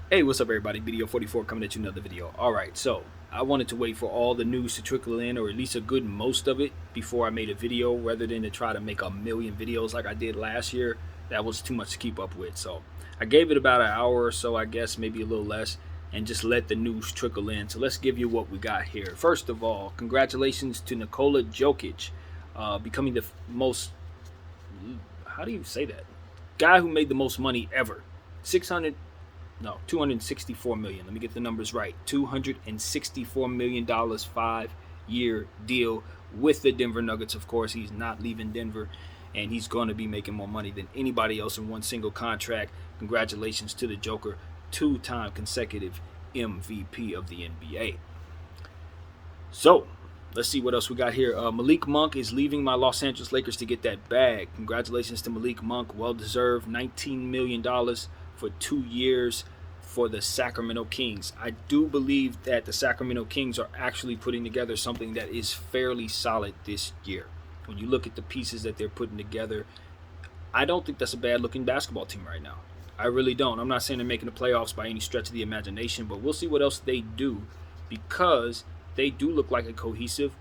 Hey, what's up, everybody? Video 44 coming at you another video. All right, so I wanted to wait for all the news to trickle in, or at least a good most of it, before I made a video, rather than to try to make a million videos like I did last year. That was too much to keep up with. So I gave it about an hour or so, I guess, maybe a little less, and just let the news trickle in. So let's give you what we got here. First of all, congratulations to Nikola Jokic, becoming the most, how do you say that? Guy who made the most money ever. 600 no, 264 million. Let me get the numbers right. 264 million dollars, 5-year deal with the Denver Nuggets. Of course, he's not leaving Denver, and he's going to be making more money than anybody else in one single contract. Congratulations to the Joker, 2-time consecutive MVP of the NBA. So let's see what else we got here. Malik Monk is leaving my Los Angeles Lakers to get that bag. Congratulations to Malik Monk. Well deserved. $19 million for 2 years for the Sacramento Kings. I do believe that the Sacramento Kings are actually putting together something that is fairly solid this year. When you look at the pieces that they're putting together, I don't think that's a bad looking basketball team right now. I really don't. I'm not saying they're making the playoffs by any stretch of the imagination, but we'll see what else they do, because they do look like a cohesive,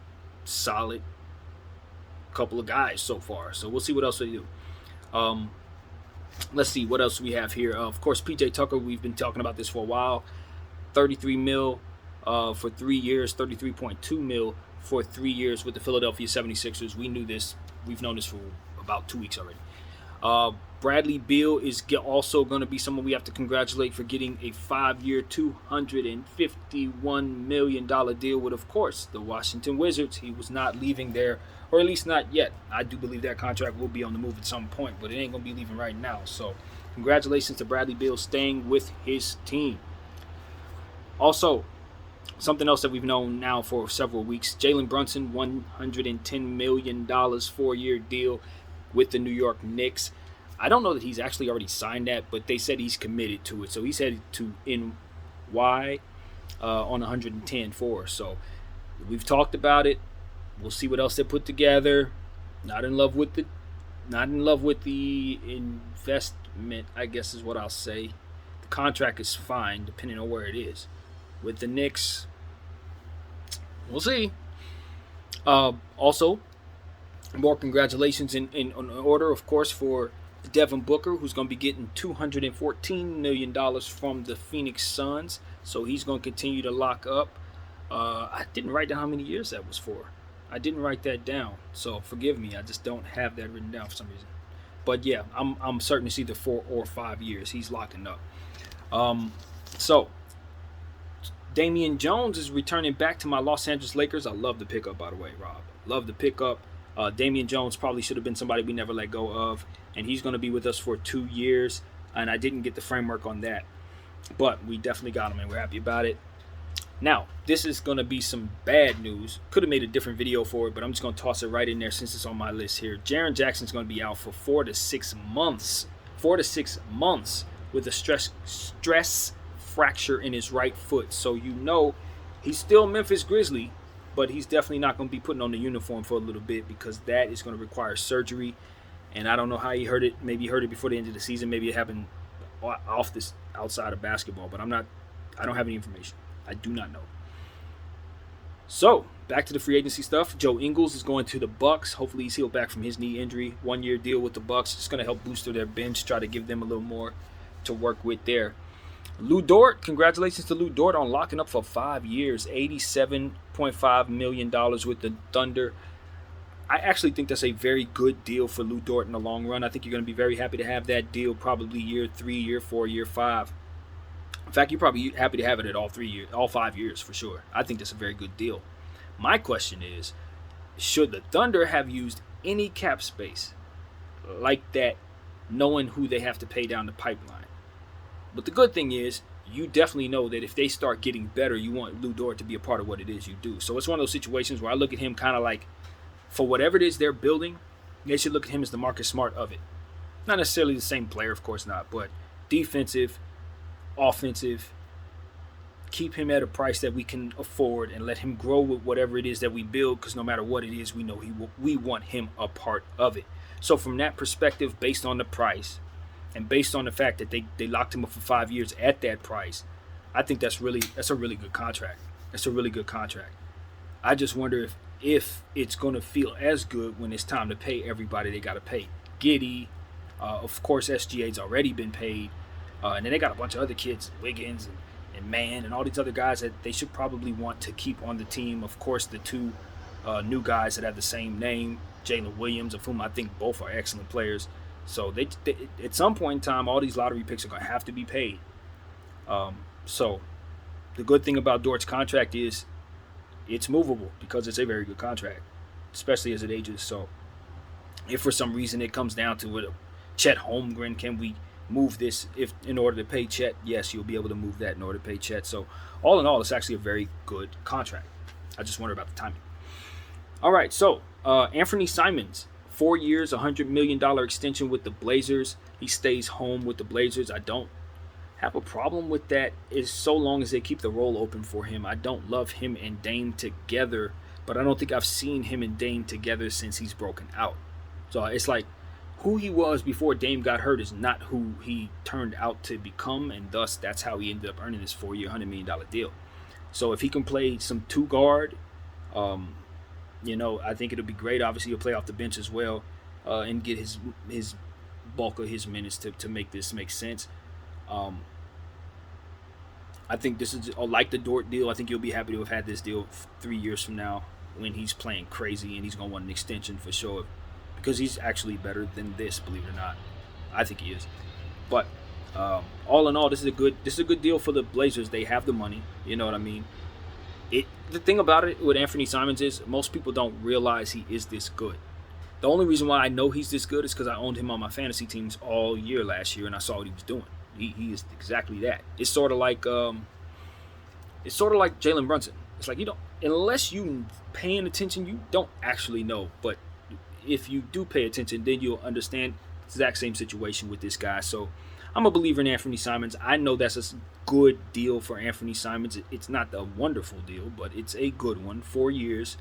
solid couple of guys so far. So we'll see what else they do. Let's see what else we have here. Of course, PJ Tucker, we've been talking about this for a while. 33 mil for 3 years, 33.2 mil for 3 years with the Philadelphia 76ers. We knew this. We've known this for about 2 weeks already. Bradley Beal is also going to be someone we have to congratulate for getting a 5-year, $251 million deal with, of course, the Washington Wizards. He was not leaving there, or at least not yet. I do believe that contract will be on the move at some point, but it ain't going to be leaving right now. So congratulations to Bradley Beal staying with his team. Also, something else that we've known now for several weeks, Jalen Brunson, $110 million 4-year deal with the New York Knicks. I don't know that he's actually already signed that, but they said he's committed to it. So he's headed to NY on 110 for. So we've talked about it. We'll see what else they put together. Not in love with the investment, I guess is what I'll say. The contract is fine depending on where it is. With the Knicks, we'll see. Also, more congratulations in order, of course, for Devin Booker, who's going to be getting $214 million from the Phoenix Suns. So he's going to continue to lock up. I didn't write down how many years that was for. I didn't write that down, so forgive me. I just don't have that written down for some reason. But yeah, I'm certain it's either 4 or 5 years he's locking up. So Damian Jones is returning back to my Los Angeles Lakers. I love the pickup, by the way, Rob. Love the pickup. Damian Jones probably should have been somebody we never let go of, and he's going to be with us for 2 years, and I didn't get the framework on that, but we definitely got him, and we're happy about it. Now, this is going to be some bad news. Could have made a different video for it, but I'm just going to toss it right in there since it's on my list here. Jaren Jackson's going to be out for 4 to 6 months. 4 to 6 months with a stress fracture in his right foot. So you know he's still Memphis Grizzly, but he's definitely not going to be putting on the uniform for a little bit, because that is going to require surgery. And I don't know how he heard it. Maybe he heard it before the end of the season. Maybe it happened outside of basketball, but I don't have any information. I do not know. So back to the free agency stuff. Joe Ingles is going to the Bucks. Hopefully he's healed back from his knee injury. 1-year deal with the Bucks. It's going to help boost their bench, try to give them a little more to work with there. Lou Dort, congratulations to Lou Dort on locking up for 5 years, $87.5 million with the Thunder. I actually think that's a very good deal for Lou Dort in the long run. I think you're going to be very happy to have that deal probably year 3, year 4, year 5. In fact, you're probably happy to have it at all 5 years for sure. I think that's a very good deal. My question is, should the Thunder have used any cap space like that, knowing who they have to pay down the pipeline? But the good thing is, you definitely know that if they start getting better, you want Lou Dort to be a part of what it is you do. So it's one of those situations where I look at him kind of like, for whatever it is they're building, they should look at him as the Marcus Smart of it. Not necessarily the same player, of course not, but defensive, offensive, keep him at a price that we can afford and let him grow with whatever it is that we build, because no matter what it is, we know we want him a part of it. So from that perspective, based on the price, And based on the fact that they locked him up for 5 years at that price, I think that's a really good contract. That's a really good contract. I just wonder if it's going to feel as good when it's time to pay everybody they got to pay. Giddey, of course, SGA's already been paid. And then they got a bunch of other kids, Wiggins and Mann and all these other guys that they should probably want to keep on the team. Of course, the two new guys that have the same name, Jalen Williams, of whom I think both are excellent players. So they at some point in time, all these lottery picks are going to have to be paid. So the good thing about Dort's contract is it's movable because it's a very good contract, especially as it ages. So if for some reason it comes down to it, Chet Holmgren, can we move this in order to pay Chet? Yes, you'll be able to move that in order to pay Chet. So all in all, it's actually a very good contract. I just wonder about the timing. All right, so Anthony Simmons, 4 years, $100 million extension with the Blazers. He stays home with the Blazers. I don't have a problem with that, is so long as they keep the role open for him. I don't love him and Dame together, but I don't think I've seen him and Dame together since he's broken out. So it's like who he was before Dame got hurt is not who he turned out to become, and thus that's how he ended up earning this 4-year, $100 million deal. So if he can play some two guard, I think it'll be great. Obviously, he'll play off the bench as well and get his bulk of his minutes to make this make sense. I think this is like the Dort deal. I think you'll be happy to have had this deal 3 years from now when he's playing crazy and he's going to want an extension for sure because he's actually better than this, believe it or not. I think he is. But all in all, this is a good deal for the Blazers. They have the money. You know what I mean? The thing about it with Anthony Simmons is most people don't realize he is this good. The only reason why I know he's this good is because I owned him on my fantasy teams all year last year and I saw what he was doing. He is exactly that. It's sort of like Jalen Brunson. It's like unless you paying attention, you don't actually know. But if you do pay attention, then you'll understand the exact same situation with this guy. So I'm a believer in Anthony Simmons. I know that's a good deal for Anthony Simmons. It's not a wonderful deal, but it's a good one. 4 years.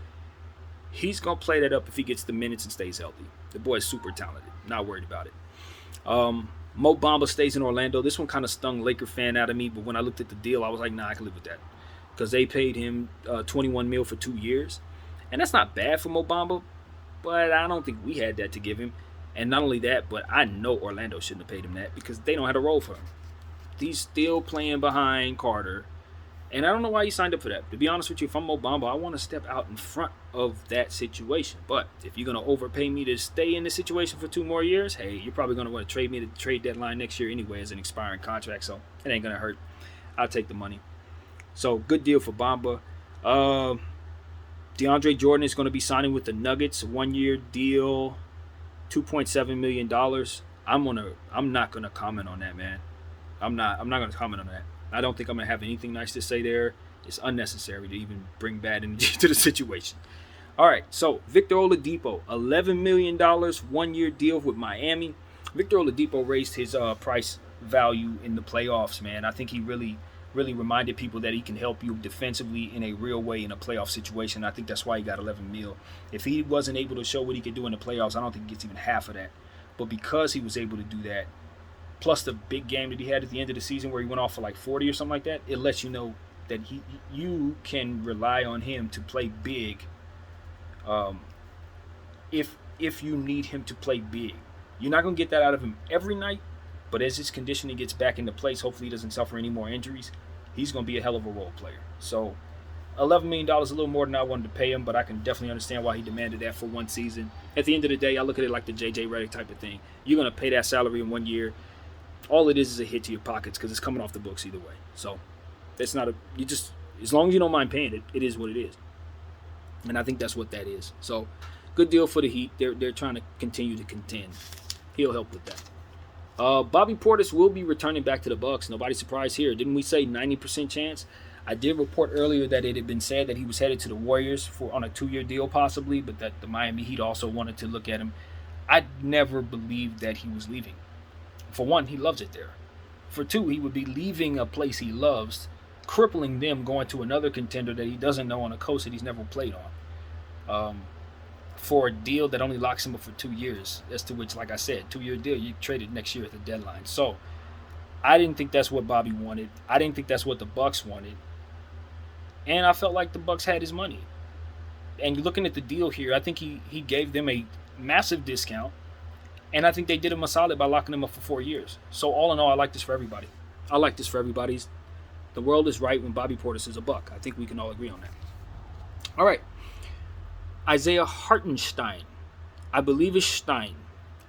He's going to play that up if he gets the minutes and stays healthy. The boy is super talented. Not worried about it. Mo Bamba stays in Orlando. This one kind of stung Laker fan out of me, but when I looked at the deal, I was like, nah, I can live with that. Because they paid him $21 million for 2 years. And that's not bad for Mo Bamba, but I don't think we had that to give him. And not only that, but I know Orlando shouldn't have paid him that because they don't have a role for him. He's still playing behind Carter. And I don't know why he signed up for that. To be honest with you, if I'm Mo Bamba, I want to step out in front of that situation. But if you're going to overpay me to stay in this situation for 2 more years, hey, you're probably going to want to trade me to the trade deadline next year anyway as an expiring contract. So it ain't going to hurt. I'll take the money. So good deal for Bamba. DeAndre Jordan is going to be signing with the Nuggets. 1-year deal, $2.7 million. I'm not going to comment on that, man. I'm not going to comment on that. I don't think I'm going to have anything nice to say there. It's unnecessary to even bring bad energy to the situation. All right, so Victor Oladipo, $11 million, 1-year deal with Miami. Victor Oladipo raised his price value in the playoffs, man. I think he really reminded people that he can help you defensively in a real way in a playoff situation. I think that's why he got $11 million. If he wasn't able to show what he could do in the playoffs, I don't think he gets even half of that. But because he was able to do that, plus the big game that he had at the end of the season where he went off for like 40 or something like that, it lets you know that you can rely on him to play big if you need him to play big. You're not going to get that out of him every night, but as his conditioning gets back into place, hopefully he doesn't suffer any more injuries, he's going to be a hell of a role player. So $11 million, a little more than I wanted to pay him, but I can definitely understand why he demanded that for 1 season. At the end of the day, I look at it like the J.J. Redick type of thing. You're going to pay that salary in 1 year. All it is a hit to your pockets because it's coming off the books either way. So that's not as long as you don't mind paying it, it is what it is. And I think that's what that is. So good deal for the Heat. They're trying to continue to contend. He'll help with that. Bobby Portis will be returning back to the Bucks. Nobody surprised here. Didn't we say 90% chance? I did report earlier that it had been said that he was headed to the Warriors on a 2-year deal possibly, but that the Miami Heat also wanted to look at him. I never believed that he was leaving. For one, he loves it there. For two, he would be leaving a place he loves, crippling them going to another contender that he doesn't know on a coast that he's never played on. for a deal that only locks him up for 2 years. As to which, like I said, 2-year deal, you trade it next year at the deadline. So I didn't think that's what Bobby wanted. I didn't think that's what the Bucks wanted. And I felt like the Bucks had his money. And looking at the deal here, I think he gave them a massive discount. And I think they did him a solid by locking him up for 4 years. So all in all, I like this for everybody. I like this for everybody. The world is right when Bobby Portis is a Buck. I think we can all agree on that. All right. Isaiah Hartenstein. I believe it's Stein,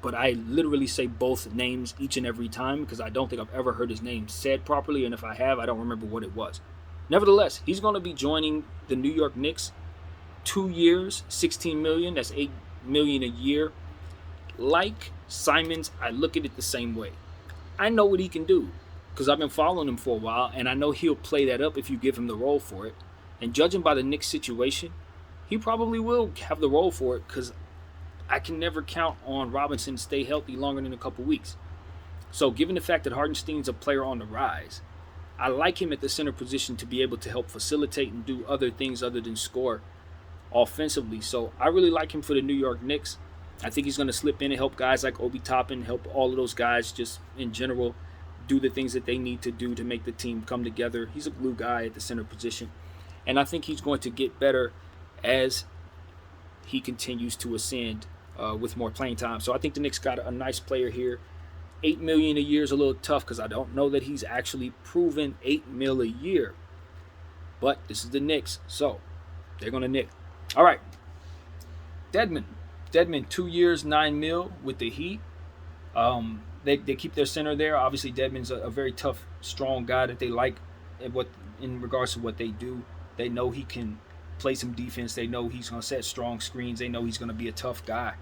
but I literally say both names each and every time because I don't think I've ever heard his name said properly, and if I have, I don't remember what it was. Nevertheless, he's going to be joining the New York Knicks. 2 years, $16 million. That's $8 million a year. Like Simmons, I look at it the same way. I know what he can do because I've been following him for a while, and I know he'll play that up if you give him the role for it. And judging by the Knicks situation, he probably will have the role for it because I can never count on Robinson to stay healthy longer than a couple weeks. So given the fact that Hartenstein's a player on the rise, I like him at the center position to be able to help facilitate and do other things other than score offensively. So I really like him for the New York Knicks. I think he's going to slip in and help guys like Obi Toppin, help all of those guys just in general do the things that they need to do to make the team come together. He's a glue guy at the center position. And I think he's going to get better as he continues to ascend with more playing time. So I think the Knicks got a nice player here. $8 million a year is a little tough because I don't know that he's actually proven $8 million a year. But this is the Knicks, so they're going to nick. All right. Dedmon, 2 years, $9 million with the Heat. They keep their center there. Obviously, Dedmon's a very tough, strong guy that they like in regards to what they do. They know he can play some defense. They know he's going to set strong screens. They know he's going to be a tough guy.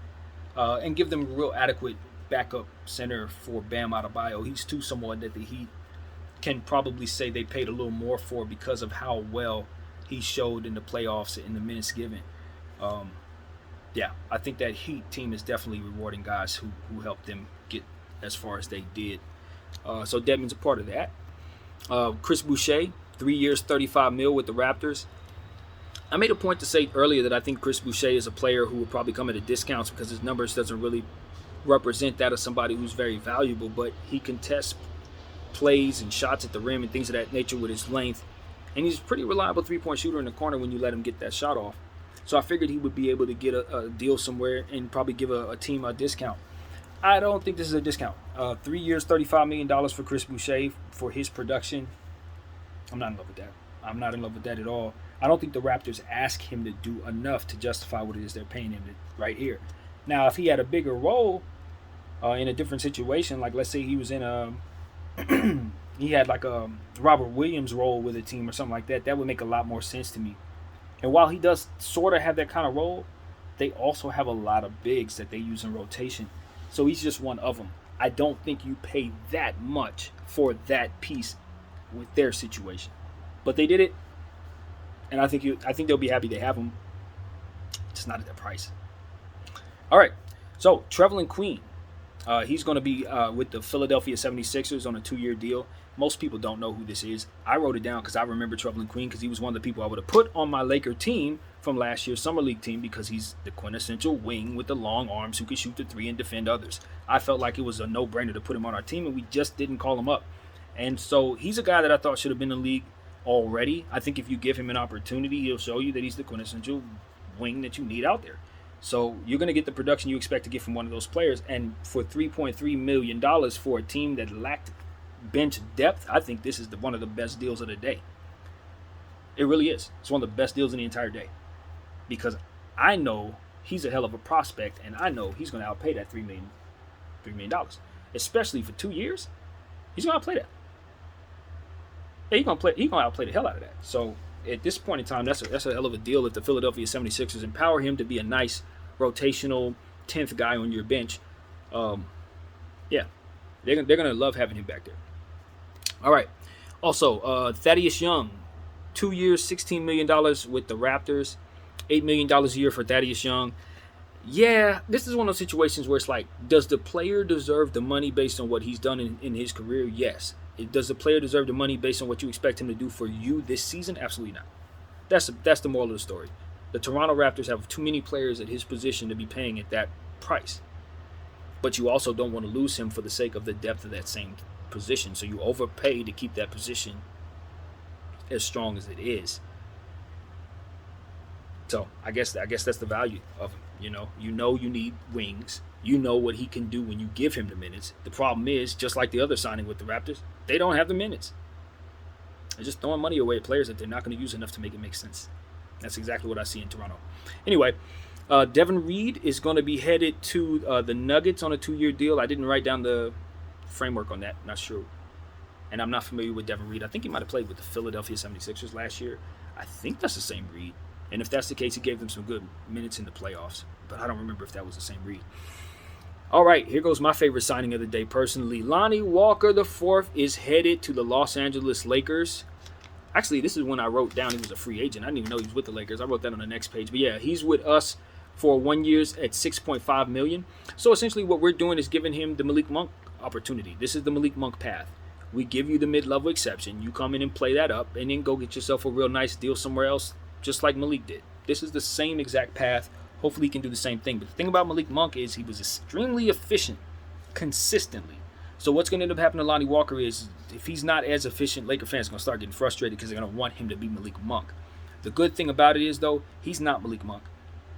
And give them a real adequate backup center for Bam Adebayo. He's too someone that the Heat can probably say they paid a little more for because of how well he showed in the playoffs and the minutes given. Yeah, I think that Heat team is definitely rewarding guys who helped them get as far as they did. So Dedmon's a part of that. Chris Boucher, 3 years, $35 million with the Raptors. I made a point to say earlier that I think Chris Boucher is a player who will probably come at a discount because his numbers doesn't really represent that of somebody who's very valuable, but he contests plays and shots at the rim and things of that nature with his length. And he's a pretty reliable three-point shooter in the corner when you let him get that shot off. So I figured he would be able to get a deal somewhere and probably give a team a discount. I don't think this is a discount. 3 years, $35 million for Chris Boucher for his production. I'm not in love with that. I'm not in love with that at all. I don't think the Raptors ask him to do enough to justify what it is they're paying him right here. Now, if he had a bigger role in a different situation, like let's say he was in he had like a Robert Williams role with a team or something like that, that would make a lot more sense to me. And while he does sort of have that kind of role, they also have a lot of bigs that they use in rotation. So he's just one of them. I don't think you pay that much for that piece with their situation. But they did it, and I think they'll be happy they have him. Just not at that price. All right, so Trevelin Queen. He's going to be with the Philadelphia 76ers on a 2-year deal. Most people don't know who this is. I wrote it down because I remember Trevelin Queen because he was one of the people I would have put on my Laker team from last year's Summer League team because he's the quintessential wing with the long arms who can shoot the three and defend others. I felt like it was a no-brainer to put him on our team, and we just didn't call him up. And so he's a guy that I thought should have been in the league already. I think if you give him an opportunity, he'll show you that he's the quintessential wing that you need out there. So you're going to get the production you expect to get from one of those players. And for $3.3 million for a team that lacked bench depth, I think this is one of the best deals of the day. It really is. It's one of the best deals in the entire day. Because I know he's a hell of a prospect, and I know he's going to outpay that $3 million. Especially for 2 years, he's going to outplay that. Yeah, he's going to outplay the hell out of that. So at this point in time, that's a hell of a deal if the Philadelphia 76ers empower him to be a nice rotational 10th guy on your bench. Yeah, they're going to love having him back there. All right. Also, Thaddeus Young, 2 years, $16 million with the Raptors, $8 million a year for Thaddeus Young. Yeah, this is one of those situations where it's like, does the player deserve the money based on what he's done in his career? Yes. Does the player deserve the money based on what you expect him to do for you this season? Absolutely not. That's the moral of the story. The Toronto Raptors have too many players at his position to be paying at that price. But you also don't want to lose him for the sake of the depth of that same position. So you overpay to keep that position as strong as it is. So I guess that's the value of him. You know you need wings. You know what he can do when you give him the minutes. The problem is, just like the other signing with the Raptors, they don't have the minutes. They're just throwing money away at players that they're not going to use enough to make it make sense. That's exactly what I see in Toronto. Anyway, Devin Reed is going to be headed to the Nuggets on a 2-year deal. I didn't write down the framework on that. Not sure. And I'm not familiar with Devin Reed. I think he might have played with the Philadelphia 76ers last year. I think that's the same Reed. And if that's the case, he gave them some good minutes in the playoffs. But I don't remember if that was the same Reed. All right, here goes my favorite signing of the day personally. Lonnie Walker IV is headed to the Los Angeles Lakers. Actually, this is when I wrote down he was a free agent. I didn't even know he was with the Lakers. I wrote that on the next page. But yeah, he's with us for 1 year at $6.5 million. So essentially what we're doing is giving him the Malik Monk opportunity. This is the Malik Monk path. We give you the mid-level exception. You come in and play that up and then go get yourself a real nice deal somewhere else, just like Malik did. This is the same exact path. Hopefully he can do the same thing. But the thing about Malik Monk is he was extremely efficient consistently. So what's going to end up happening to Lonnie Walker is if he's not as efficient, Laker fans are going to start getting frustrated because they're going to want him to be Malik Monk. The good thing about it is, though, he's not Malik Monk,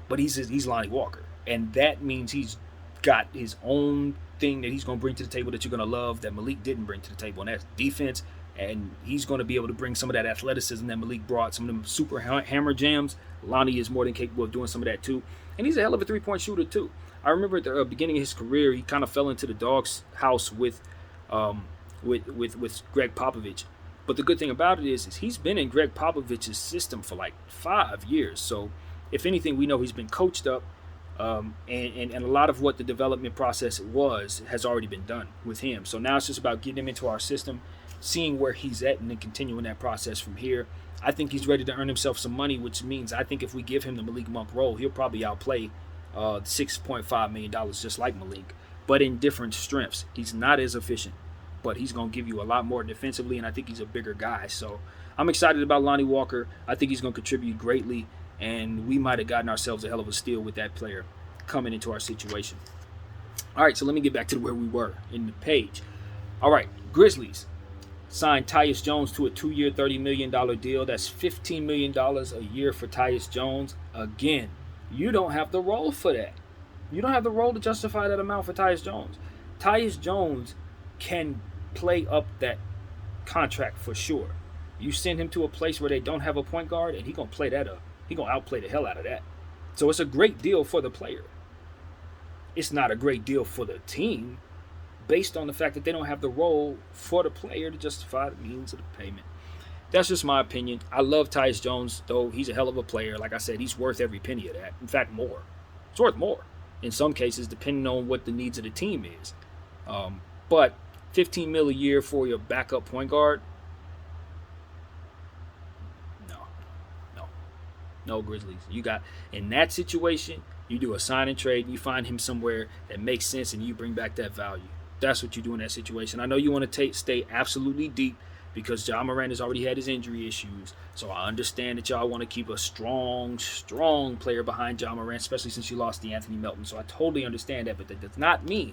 but he's Lonnie Walker. And that means he's got his own thing that he's going to bring to the table that you're going to love that Malik didn't bring to the table, and that's defense. And he's going to be able to bring some of that athleticism that Malik brought, some of them super hammer jams. Lonnie is more than capable of doing some of that too. And he's a hell of a three-point shooter too. I remember at the beginning of his career, he kind of fell into the dog's house with Greg Popovich. But the good thing about it is he's been in Greg Popovich's system for like 5 years. So if anything, we know he's been coached up. And a lot of what the development process has already been done with him. So now it's just about getting him into our system, seeing where he's at, and then continuing that process from here. I think he's ready to earn himself some money, which means I think if we give him the Malik Monk role, he'll probably outplay $6.5 million just like Malik, but in different strengths. He's not as efficient, but he's going to give you a lot more defensively, and I think he's a bigger guy. So I'm excited about Lonnie Walker. I think he's going to contribute greatly, and we might have gotten ourselves a hell of a steal with that player coming into our situation. All right, so let me get back to where we were in the page. All right, Grizzlies signed Tyus Jones to a 2-year, $30 million deal. That's $15 million a year for Tyus Jones. Again, you don't have the role for that. You don't have the role to justify that amount for Tyus Jones. Tyus Jones can play up that contract for sure. You send him to a place where they don't have a point guard, and he's going to play that up. He's going to outplay the hell out of that. So it's a great deal for the player. It's not a great deal for the team based on the fact that they don't have the role for the player to justify the means of the payment. That's just my opinion. I love Tyus Jones, though. He's a hell of a player. Like I said, he's worth every penny of that. In fact, more. It's worth more in some cases, depending on what the needs of the team is. But $15 million a year for your backup point guard? No, Grizzlies. You got, in that situation, you do a sign and trade, and you find him somewhere that makes sense, and you bring back that value. That's what you do in that situation. I know you want to stay absolutely deep because Ja Morant has already had his injury issues. So I understand that y'all want to keep a strong player behind Ja Morant, especially since you lost Anthony Melton. So I totally understand that, but that does not mean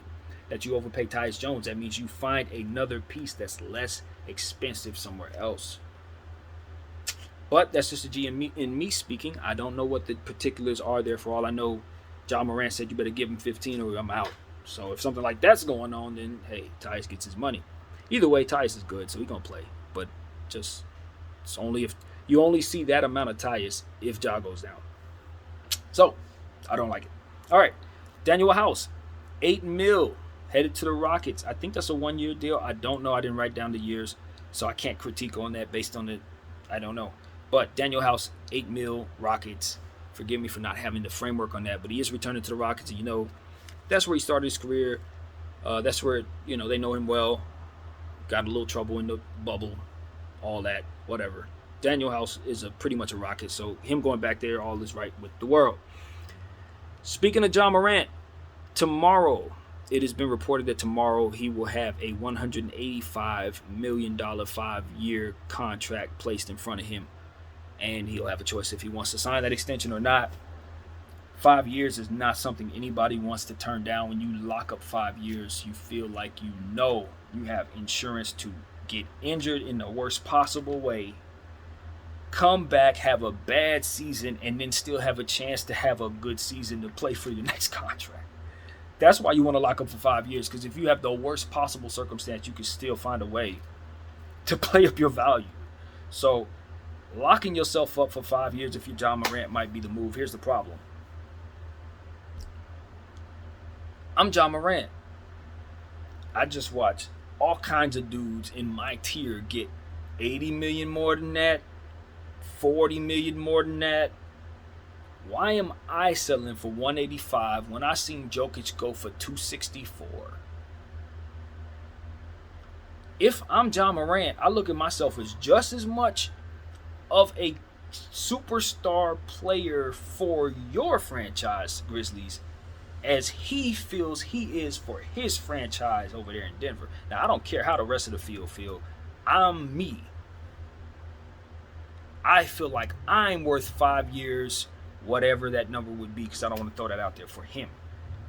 that you overpay Tyus Jones. That means you find another piece that's less expensive somewhere else. But that's just the GM in me speaking. I don't know what the particulars are there. For all I know, Ja Morant said you better give him 15 or I'm out. So if something like that's going on, then hey, Tyus gets his money. Either way, Tyus is good, so he's gonna play. But just it's only if you only see that amount of Tyus if Ja goes down. So I don't like it. All right, Daniel House, $8 million headed to the Rockets. I think that's a 1-year deal. I don't know. I didn't write down the years, so I can't critique on that based on it. I don't know. But Daniel House, $8 million Rockets. Forgive me for not having the framework on that, but he is returning to the Rockets, and that's where he started his career. That's where, they know him well. Got a little trouble in the bubble, all that, whatever. Daniel House is pretty much a Rocket, so him going back there, all is right with the world. Speaking of Ja Morant, tomorrow, it has been reported that tomorrow he will have a $185 million 5-year contract placed in front of him. and he'll have a choice if he wants to sign that extension or not. 5 years is not something anybody wants to turn down. When you lock up 5 years, you feel like you have insurance to get injured in the worst possible way, come back, have a bad season, and then still have a chance to have a good season to play for your next contract. That's why you want to lock up for 5 years, because if you have the worst possible circumstance, you can still find a way to play up your value. So locking yourself up for 5 years if you're John Morant might be the move. Here's the problem. I'm John Morant. I just watch all kinds of dudes in my tier get 80 million more than that, 40 million more than that. Why am I settling for 185 when I seen Jokic go for 264? If I'm John Morant, I look at myself as just as much of a superstar player for your franchise, Grizzlies, as he feels he is for his franchise over there in Denver. Now, I don't care how the rest of the field feel. I'm me. I feel like I'm worth 5 years, whatever that number would be, because I don't want to throw that out there for him.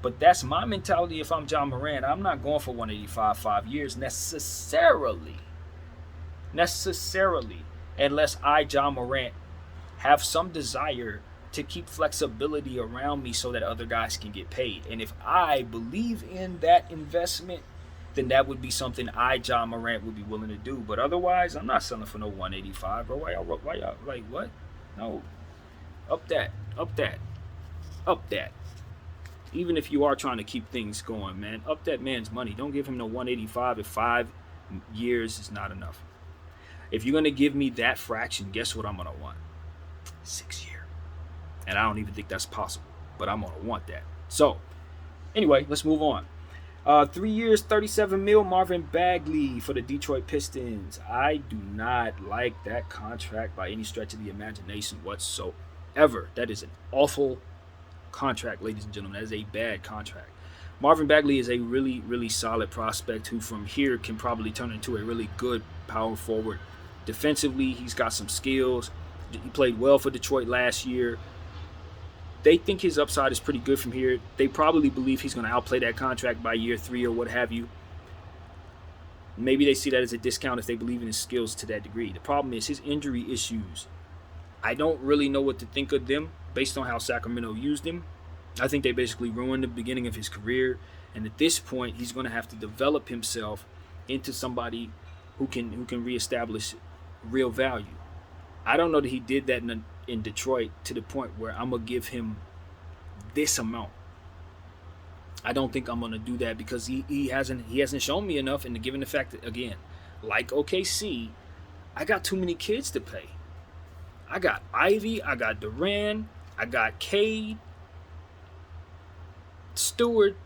But that's my mentality if I'm John Morant. I'm not going for 185 5 years necessarily. Unless I, John Morant, have some desire to keep flexibility around me so that other guys can get paid. And if I believe in that investment, then that would be something I, John Morant, would be willing to do. But otherwise, I'm not selling for no 185, bro. Why y'all like what? No. Up that. Even if you are trying to keep things going, man, up that man's money. Don't give him no 185 if 5 years is not enough. If you're going to give me that fraction, guess what I'm going to want? 6 years. And I don't even think that's possible, but I'm going to want that. So, anyway, let's move on. 3 years, 37 mil, Marvin Bagley for the Detroit Pistons. I do not like that contract by any stretch of the imagination whatsoever. That is an awful contract, ladies and gentlemen. That is a bad contract. Marvin Bagley is a really, really solid prospect who from here can probably turn into a really good power forward. Defensively, he's got some skills. He played well for Detroit last year. They think his upside is pretty good from here. They probably believe he's going to outplay that contract by year 3 or what have you. Maybe they see that as a discount if they believe in his skills to that degree. The problem is his injury issues. I don't really know what to think of them based on how Sacramento used him. I think they basically ruined the beginning of his career. And at this point, he's going to have to develop himself into somebody who can reestablish real value. I don't know that he did that in Detroit to the point where I'm going to give him this amount. I don't think I'm going to do that because he hasn't shown me enough. And given the fact that, again, like OKC, I got too many kids to pay. I got Ivy, I got Duran, I got Cade, Stewart,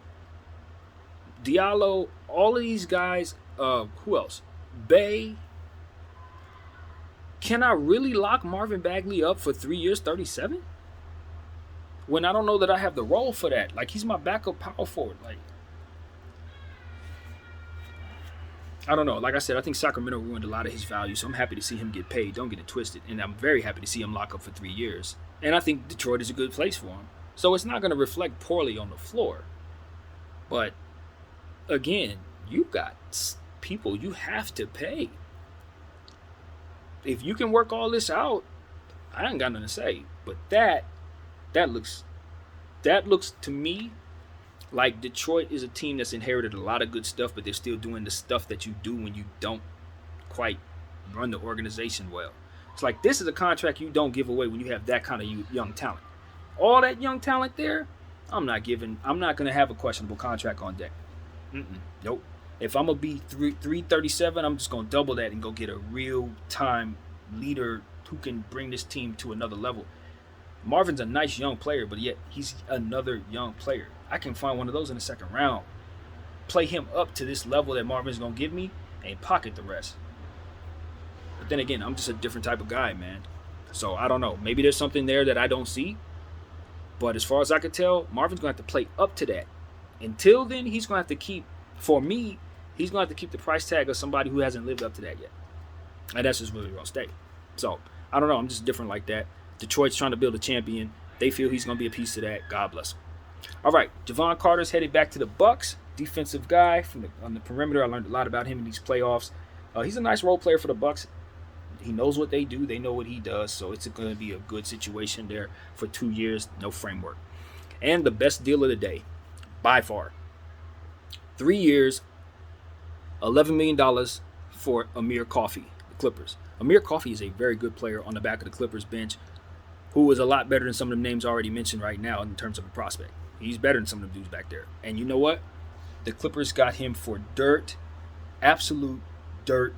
Diallo, all of these guys. Who else? Bay. Can I really lock Marvin Bagley up for 3 years, 37? When I don't know that I have the role for that. Like, he's my backup power forward. Like, I don't know. Like I said, I think Sacramento ruined a lot of his value, so I'm happy to see him get paid. Don't get it twisted. And I'm very happy to see him lock up for 3 years. And I think Detroit is a good place for him. So it's not going to reflect poorly on the floor. But, again, you got people you have to pay. If you can work all this out, I ain't got nothing to say. But that looks to me like Detroit is a team that's inherited a lot of good stuff, but they're still doing the stuff that you do when you don't quite run the organization well. It's like this is a contract you don't give away when you have that kind of young talent. All that young talent there, I'm not going to have a questionable contract on deck. Nope. If I'm going to be 337, I'm just going to double that and go get a real-time leader who can bring this team to another level. Marvin's a nice young player, but yet he's another young player. I can find one of those in the second round, play him up to this level that Marvin's going to give me, and pocket the rest. But then again, I'm just a different type of guy, man. So I don't know. Maybe there's something there that I don't see. But as far as I could tell, Marvin's going to have to play up to that. Until then, he's going to have to keep, for me, he's going to have to keep the price tag of somebody who hasn't lived up to that yet. And that's just really going to stay. So I don't know. I'm just different like that. Detroit's trying to build a champion. They feel he's going to be a piece of that. God bless him. All right, Javon Carter's headed back to the Bucks. Defensive guy on the perimeter. I learned a lot about him in these playoffs. He's a nice role player for the Bucks. He knows what they do. They know what he does. So it's going to be a good situation there for 2 years. No framework. And the best deal of the day, by far. 3 years, $11 million for Amir Coffey, the Clippers. Amir Coffey is a very good player on the back of the Clippers bench who is a lot better than some of the names already mentioned right now in terms of a prospect. He's better than some of the dudes back there. And you know what? The Clippers got him for dirt, absolute dirt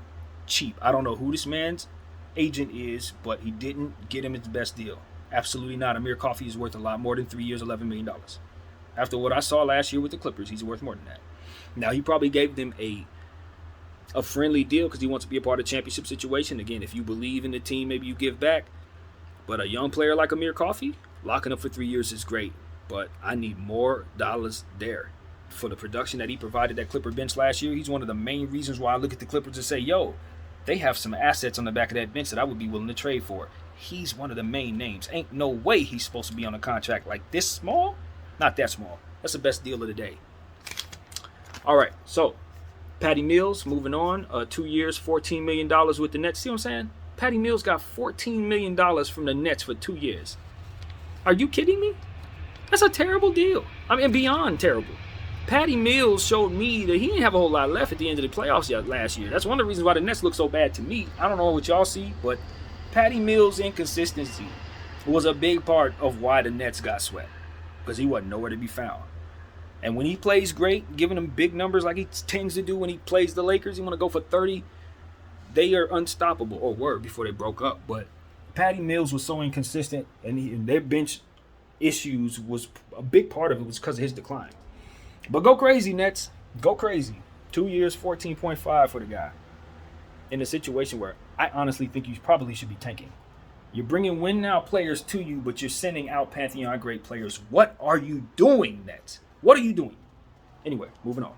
cheap. I don't know who this man's agent is, but he didn't get him his best deal. Absolutely not. Amir Coffey is worth a lot more than 3 years, $11 million. After what I saw last year with the Clippers, he's worth more than that. Now, he probably gave them a friendly deal because he wants to be a part of the championship situation. Again, if you believe in the team, maybe you give back. But a young player like Amir Coffey, locking up for 3 years is great. But I need more dollars there. For the production that he provided that Clipper bench last year, he's one of the main reasons why I look at the Clippers and say, yo, they have some assets on the back of that bench that I would be willing to trade for. He's one of the main names. Ain't no way he's supposed to be on a contract like this small. Not that small. That's the best deal of the day. All right, so Patty Mills, moving on. 2 years, $14 million with the Nets. See what I'm saying? Patty Mills got $14 million from the Nets for 2 years. Are you kidding me? That's a terrible deal. I mean, beyond terrible. Patty Mills showed me that he didn't have a whole lot left at the end of the playoffs last year. That's one of the reasons why the Nets look so bad to me. I don't know what y'all see, but Patty Mills' inconsistency was a big part of why the Nets got swept, because he wasn't nowhere to be found. And when he plays great, giving them big numbers like he tends to do when he plays the Lakers, he want to go for 30, they are unstoppable, or were before they broke up. But Patty Mills was so inconsistent, and their bench issues was a big part of it was because of his decline. But go crazy, Nets. Go crazy. 2 years, 14.5 for the guy. In a situation where I honestly think you probably should be tanking. You're bringing win-now players to you, but you're sending out Pantheon great players. What are you doing, Nets? What are you doing? Anyway, moving on.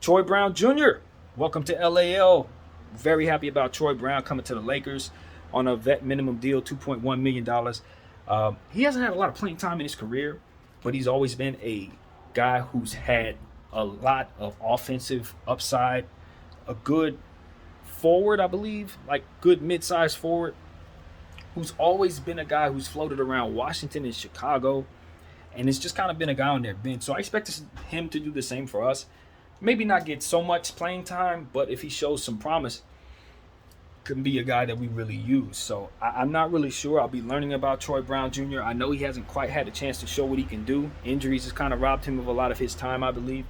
Troy Brown Jr., welcome to LAL. Very happy about Troy Brown coming to the Lakers on a vet minimum deal, $2.1 million. He hasn't had a lot of playing time in his career, but he's always been a guy who's had a lot of offensive upside, a good forward, I believe, like good mid-sized forward, who's always been a guy who's floated around Washington and Chicago, and it's just kind of been a guy on their bench. So I expect him to do the same for us. Maybe not get so much playing time, but if he shows some promise, could be a guy that we really use. So I'm not really sure. I'll be learning about Troy Brown Jr. I know he hasn't quite had a chance to show what he can do. Injuries has kind of robbed him of a lot of his time, I believe.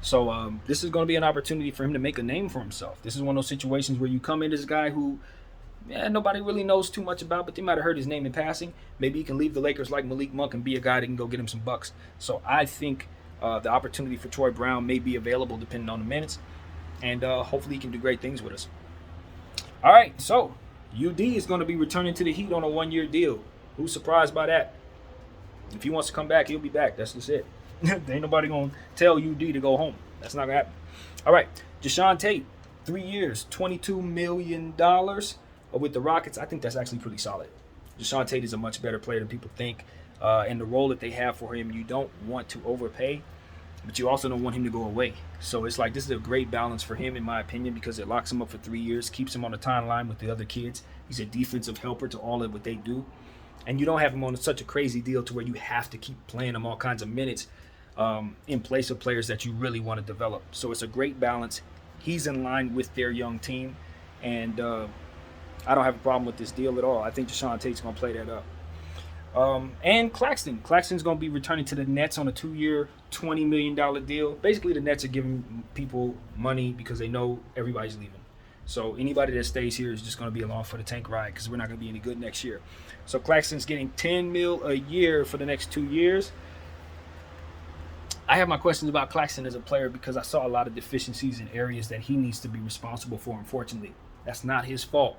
So this is going to be an opportunity for him to make a name for himself. This is one of those situations where you come in as a guy who nobody really knows too much about, but they might have heard his name in passing. Maybe he can leave the Lakers like Malik Monk and be a guy that can go get him some bucks. So I think the opportunity for Troy Brown may be available depending on the minutes, and hopefully he can do great things with us. All right, so UD is going to be returning to the Heat on a 1-year deal. Who's surprised by that? If he wants to come back, he'll be back. That's just it. Ain't nobody going to tell UD to go home. That's not going to happen. All right, Jae'Sean Tate, 3 years, $22 million with the Rockets. I think that's actually pretty solid. Jae'Sean Tate is a much better player than people think. And the role that they have for him, you don't want to overpay, but you also don't want him to go away. So it's like this is a great balance for him, in my opinion, because it locks him up for 3 years, keeps him on the timeline with the other kids. He's a defensive helper to all of what they do. And you don't have him on such a crazy deal to where you have to keep playing him all kinds of minutes in place of players that you really want to develop. So it's a great balance. He's in line with their young team. And I don't have a problem with this deal at all. I think Jae'Sean Tate's going to play that up. And Claxton. Claxton's going to be returning to the Nets on a 2-year, $20 million deal. Basically, the Nets are giving people money because they know everybody's leaving. So anybody that stays here is just going to be along for the tank ride because we're not going to be any good next year. So Claxton's getting $10 million a year for the next 2 years. I have my questions about Claxton as a player because I saw a lot of deficiencies in areas that he needs to be responsible for, unfortunately. That's not his fault.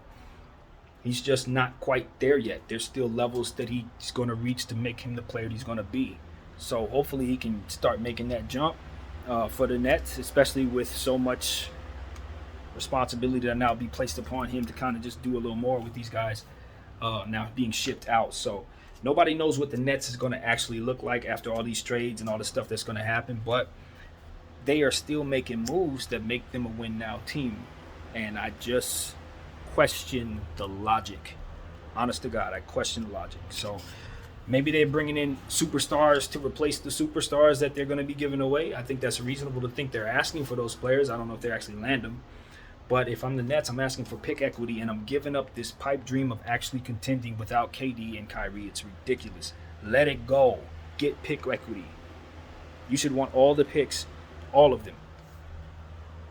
He's just not quite there yet. There's still levels that he's going to reach to make him the player he's going to be. So hopefully he can start making that jump for the Nets, especially with so much responsibility that now be placed upon him to kind of just do a little more with these guys. now being shipped out. So nobody knows what the Nets is going to actually look like after all these trades and all the stuff that's going to happen. But they are still making moves that make them a win now team. And I just question the logic. Honest to God, I question the logic. So maybe they're bringing in superstars to replace the superstars that they're going to be giving away. I think that's reasonable to think they're asking for those players. I don't know if they actually land them. But if I'm the Nets, I'm asking for pick equity, and I'm giving up this pipe dream of actually contending without KD and Kyrie. It's ridiculous. Let it go. Get pick equity. You should want all the picks, all of them.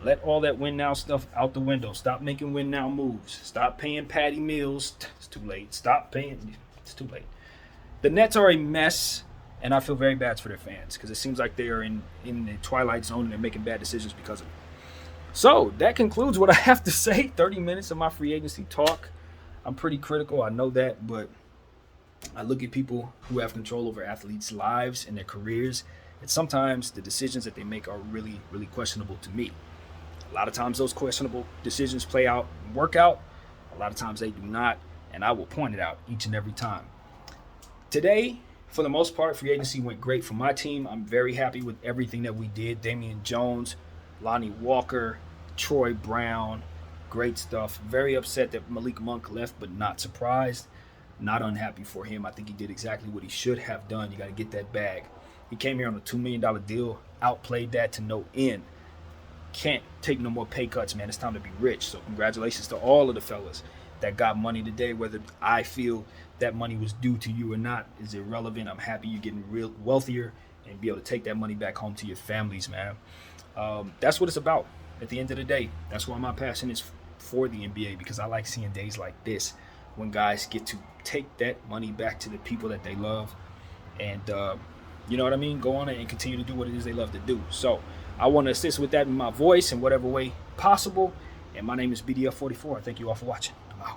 Let all that win now stuff out the window. Stop making win now moves. Stop paying Patty Mills. It's too late. Stop paying. It's too late. The Nets are a mess, and I feel very bad for their fans because it seems like they are in the twilight zone and they're making bad decisions because of it. So that concludes what I have to say. 30 minutes of my free agency talk. I'm pretty critical, I know that, but I look at people who have control over athletes' lives and their careers, and sometimes the decisions that they make are really, really questionable to me. A lot of times those questionable decisions play out and work out. A lot of times they do not, and I will point it out each and every time. Today, for the most part, free agency went great for my team. I'm very happy with everything that we did. Damian Jones, Lonnie Walker, Troy Brown, great stuff. Very upset that Malik Monk left, but not surprised. Not unhappy for him. I think he did exactly what he should have done. You got to get that bag. He came here on a $2 million deal, outplayed that to no end. Can't take no more pay cuts, man. It's time to be rich. So congratulations to all of the fellas that got money today. Whether I feel that money was due to you or not is irrelevant. I'm happy you're getting real wealthier and be able to take that money back home to your families, man. That's what it's about at the end of the day. That's why my passion is for the NBA, because I like seeing days like this when guys get to take that money back to the people that they love and, you know what I mean, go on and continue to do what it is they love to do. So I want to assist with that in my voice in whatever way possible. And my name is BDF44. Thank you all for watching.